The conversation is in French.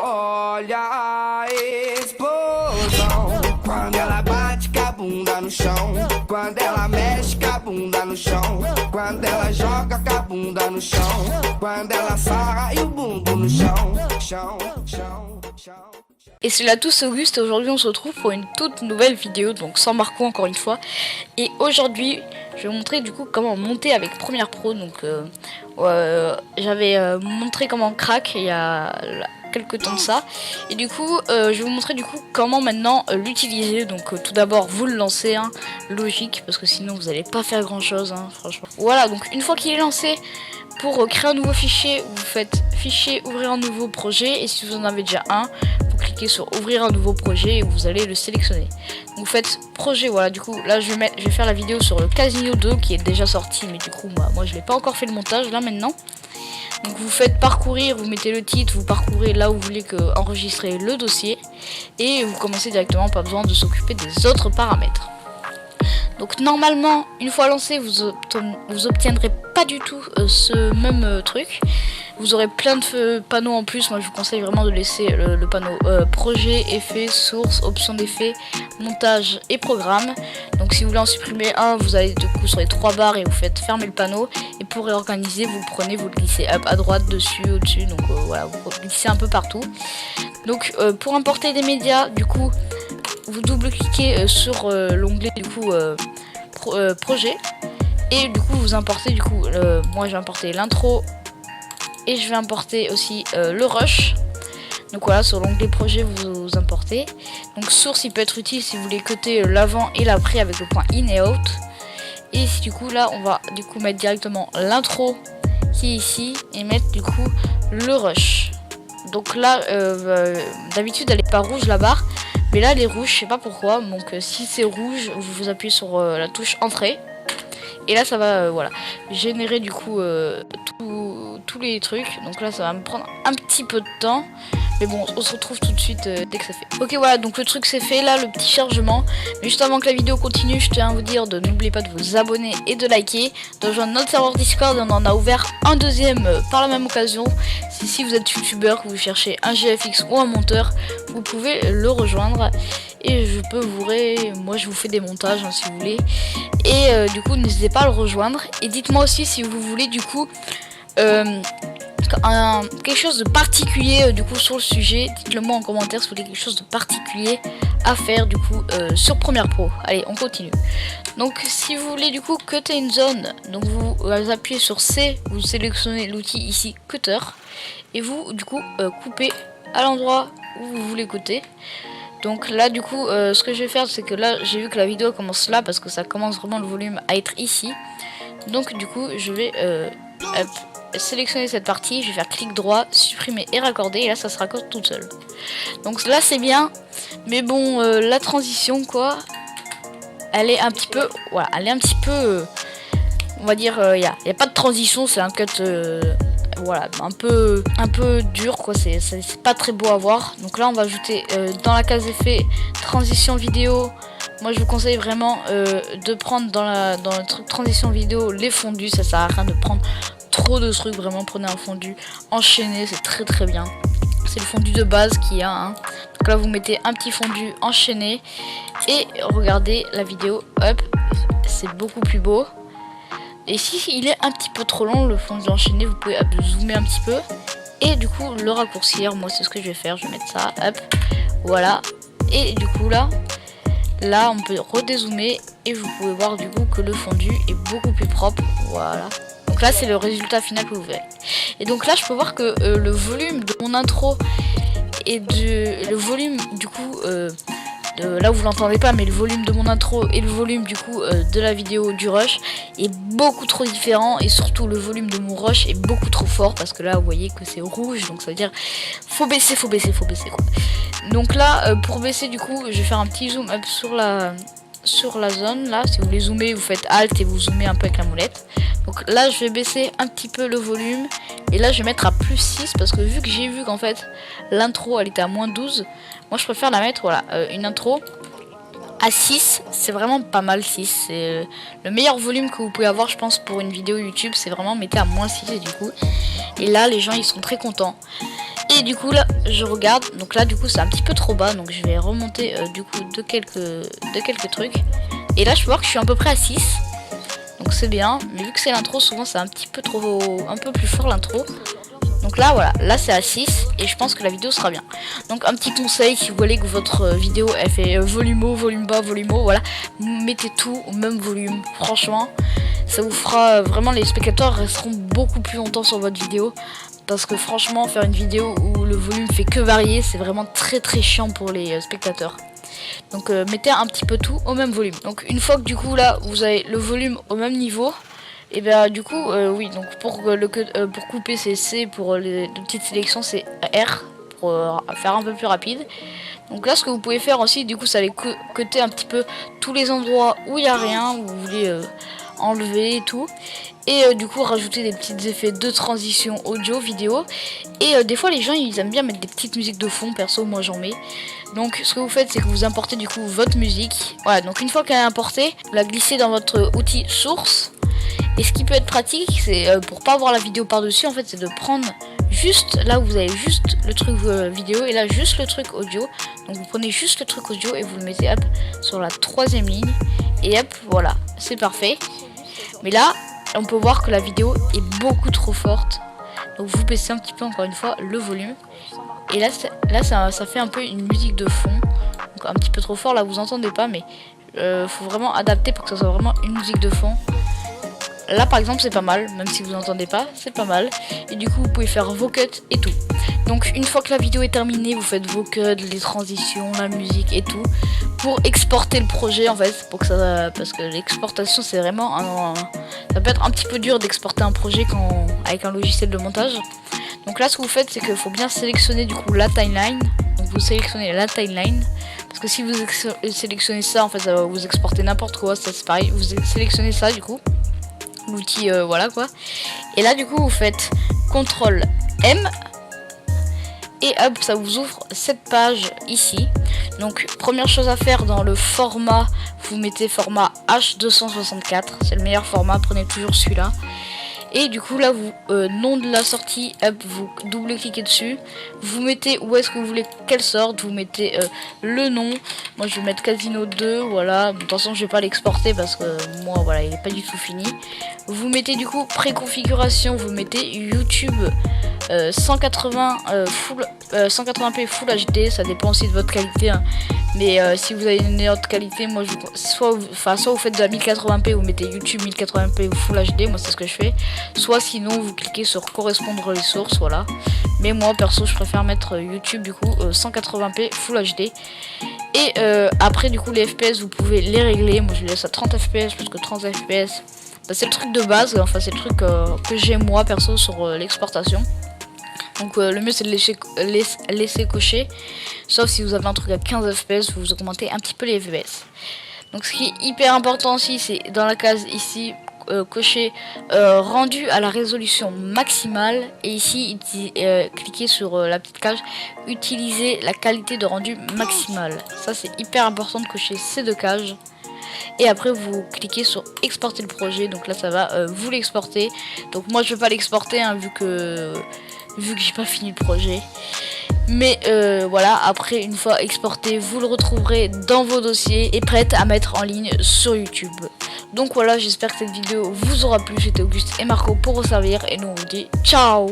Olha a explosão quando ela bate com a bunda no chão, quando ela mexe com a bunda no chão, quando ela joga com a bunda no chão, quando ela sarra e o bumbum no chão, chão, chão, chão. Et c'est là tous Auguste et aujourd'hui on se retrouve pour une toute nouvelle vidéo, donc sans Marco encore une fois. Et aujourd'hui je vais vous montrer du coup comment monter avec Premiere Pro. Donc j'avais montré comment crack il y a quelques temps de ça. Et du coup je vais vous montrer du coup comment maintenant l'utiliser. Donc tout d'abord vous le lancez, hein, logique, parce que sinon vous n'allez pas faire grand chose, hein, franchement. Voilà, donc une fois qu'il est lancé, pour créer un nouveau fichier, vous faites fichier, ouvrir un nouveau projet, et si vous en avez déjà un, vous cliquez sur ouvrir un nouveau projet et vous allez le sélectionner. Donc vous faites projet, voilà, du coup là je vais faire la vidéo sur le Casino 2 qui est déjà sorti, mais du coup moi je n'ai pas encore fait le montage là maintenant. Donc vous faites parcourir, vous mettez le titre, vous parcourez là où vous voulez enregistrer le dossier, et vous commencez directement, pas besoin de s'occuper des autres paramètres. Donc normalement, une fois lancé, vous obtiendrez pas du tout ce même truc. Vous aurez plein de panneaux en plus. Moi je vous conseille vraiment de laisser le panneau projet, effet, source, option d'effet, montage et programme. Donc si vous voulez en supprimer un, vous allez du coup sur les 3 barres et vous faites fermer le panneau. Et pour réorganiser, vous prenez, vous le glissez up à droite, dessus, au-dessus. Donc voilà, vous glissez un peu partout. Donc pour importer des médias, du coup vous double-cliquez sur l'onglet du coup projet, et du coup vous importez du coup moi j'ai importé l'intro et je vais importer aussi le rush. Donc voilà, sur l'onglet projet vous importez. Donc source, il peut être utile si vous voulez cutter l'avant et l'après avec le point in et out. Et du coup là on va du coup mettre directement l'intro qui est ici et mettre du coup le rush. Donc là d'habitude elle est pas rouge la barre, mais là elle est rouge, je sais pas pourquoi. Donc si c'est rouge, vous appuyez sur la touche entrée, et là ça va voilà générer du coup tous les trucs. Donc là ça va me prendre un petit peu de temps, mais bon on se retrouve tout de suite dès que ça fait. Ok voilà, donc le truc c'est fait, là le petit chargement. Mais juste avant que la vidéo continue, je tiens à vous dire de n'oubliez pas de vous abonner et de liker, de rejoindre notre serveur Discord. On en a ouvert un deuxième par la même occasion. Si vous êtes youtubeur, que vous cherchez un GFX ou un monteur, vous pouvez le rejoindre, et je peux moi je vous fais des montages, hein, si vous voulez. Et du coup n'hésitez pas à le rejoindre, et dites-moi aussi si vous voulez du coup quelque chose de particulier du coup sur le sujet. Dites-le moi en commentaire si vous voulez quelque chose de particulier à faire du coup sur Premiere Pro. Allez, on continue. Donc si vous voulez du coup cutter une zone, donc vous appuyez sur C, vous sélectionnez l'outil ici cutter, et vous du coup coupez à l'endroit où vous voulez cutter. Donc là du coup ce que je vais faire, c'est que là j'ai vu que la vidéo commence là parce que ça commence vraiment le volume à être ici. Donc du coup je vais sélectionner cette partie, je vais faire clic droit, supprimer et raccorder, et là ça se raccorde toute seule. Donc là c'est bien, mais bon la transition quoi, elle est un petit peu, voilà, elle est un petit peu on va dire il y a pas de transition, c'est un cut voilà, un peu dur quoi, c'est pas très beau à voir. Donc là on va ajouter dans la case effet transition vidéo. Moi je vous conseille vraiment de prendre dans le truc transition vidéo les fondus. Ça sert à rien de prendre trop de trucs, vraiment prenez un fondu enchaîné, c'est très bien. C'est le fondu de base qu'il y a, hein. Donc là vous mettez un petit fondu enchaîné et regardez la vidéo, hop, c'est beaucoup plus beau. Et si il est un petit peu trop long le fondu enchaîné, vous pouvez zoomer un petit peu et du coup le raccourcir. Moi c'est ce que je vais faire, je vais mettre ça, hop, voilà. Et du coup là on peut redézoomer et vous pouvez voir du coup que le fondu est beaucoup plus propre, voilà. Donc là c'est le résultat final que vous verrez. Et donc là je peux voir que le volume de mon intro et le volume du coup là où vous l'entendez pas, mais le volume de mon intro et le volume du coup de la vidéo du rush est beaucoup trop différent, et surtout le volume de mon rush est beaucoup trop fort parce que là vous voyez que c'est rouge, donc ça veut dire faut baisser quoi. Donc là pour baisser du coup je vais faire un petit zoom up sur la zone. Là si vous voulez zoomer vous faites alt et vous zoomez un peu avec la molette. Donc là je vais baisser un petit peu le volume, et là je vais mettre à plus 6 parce que vu qu'en fait l'intro elle était à moins 12, moi je préfère la mettre, voilà, une intro à 6, c'est vraiment pas mal. 6 c'est le meilleur volume que vous pouvez avoir je pense pour une vidéo YouTube, c'est vraiment mettez à moins 6 et du coup, et là les gens ils sont très contents. Et du coup là je regarde, donc là du coup c'est un petit peu trop bas, donc je vais remonter du coup de quelques trucs. Et là je peux voir que je suis à peu près à 6. Donc c'est bien, mais vu que c'est l'intro, souvent c'est un petit peu trop, un peu plus fort l'intro. Donc là voilà, là c'est à 6 et je pense que la vidéo sera bien. Donc un petit conseil, si vous voulez que votre vidéo elle fait volume haut, volume bas, volume haut, voilà, mettez tout au même volume. Franchement, ça vous fera vraiment, les spectateurs resteront beaucoup plus longtemps sur votre vidéo. Parce que franchement, faire une vidéo où le volume fait que varier, c'est vraiment très chiant pour les spectateurs. Donc mettez un petit peu tout au même volume. Donc une fois que du coup là vous avez le volume au même niveau, et bien du coup oui, donc pour couper c'est C, pour les petites sélections c'est R, pour faire un peu plus rapide. Donc là ce que vous pouvez faire aussi, du coup ça va coter un petit peu tous les endroits où il n'y a rien, où vous voulez enlever et tout. Et du coup rajouter des petits effets de transition audio, vidéo. Et des fois les gens ils aiment bien mettre des petites musiques de fond, perso moi j'en mets. Donc ce que vous faites c'est que vous importez du coup votre musique. Voilà, donc une fois qu'elle est importée, vous la glissez dans votre outil source. Et ce qui peut être pratique, c'est pour pas avoir la vidéo par dessus, en fait c'est de prendre juste là où vous avez juste le truc vidéo et là juste le truc audio. Donc vous prenez juste le truc audio et vous le mettez hop sur la 3e ligne. Et hop, voilà, c'est parfait. Mais là on peut voir que la vidéo est beaucoup trop forte. Donc vous baissez un petit peu encore une fois le volume. Et là ça fait un peu une musique de fond. Donc un petit peu trop fort, là vous entendez pas, mais faut vraiment adapter pour que ça soit vraiment une musique de fond. Là par exemple c'est pas mal, même si vous n'entendez pas, c'est pas mal. Et du coup vous pouvez faire vos cuts et tout. Donc une fois que la vidéo est terminée, vous faites vos cuts, les transitions, la musique et tout. Pour exporter le projet en fait, pour que ça, parce que l'exportation c'est vraiment ça peut être un petit peu dur d'exporter un projet avec un logiciel de montage. Donc là ce que vous faites c'est qu'il faut bien sélectionner du coup la timeline. Donc vous sélectionnez la timeline. Parce que si vous sélectionnez ça en fait ça va vous exporter n'importe quoi, ça c'est pareil, vous sélectionnez ça du coup. L'outil voilà quoi. Et là du coup vous faites CTRL M. Et hop, ça vous ouvre cette page ici. Donc première chose à faire dans le format, vous mettez format H264, c'est le meilleur format, prenez toujours celui-là. Et du coup là vous nom de la sortie, hop, vous double-cliquez dessus, vous mettez où est-ce que vous voulez qu'elle sorte, vous mettez le nom. Moi je vais mettre Casino 2, voilà. De toute façon je vais pas l'exporter parce que moi voilà il est pas du tout fini. Vous mettez du coup préconfiguration, vous mettez YouTube 180p Full HD, ça dépend aussi de votre qualité hein. Mais si vous avez une meilleure qualité, moi soit vous faites de la 1080p, vous mettez YouTube 1080p ou Full HD, moi c'est ce que je fais. Soit sinon vous cliquez sur correspondre les sources, voilà. Mais moi perso je préfère mettre YouTube du coup 180p Full HD. Et après du coup les FPS vous pouvez les régler. Moi je les laisse à 30 fps parce que 30 fps bah, c'est le truc de base, enfin c'est le truc que j'ai moi perso sur l'exportation. Donc le mieux c'est de laisser cocher. Sauf si vous avez un truc à 15 fps, vous augmentez un petit peu les fps. Donc ce qui est hyper important aussi, c'est dans la case ici cocher rendu à la résolution maximale. Et ici cliquez sur la petite case utiliser la qualité de rendu maximale. Ça c'est hyper important de cocher ces deux cases. Et après vous cliquez sur exporter le projet. Donc là ça va vous l'exporter. Donc moi je vais pas l'exporter hein, vu que j'ai pas fini le projet. Mais voilà, après une fois exporté, vous le retrouverez dans vos dossiers et prête à mettre en ligne sur YouTube. Donc voilà, j'espère que cette vidéo vous aura plu. J'étais Auguste et Marco pour vous servir et nous on vous dit ciao.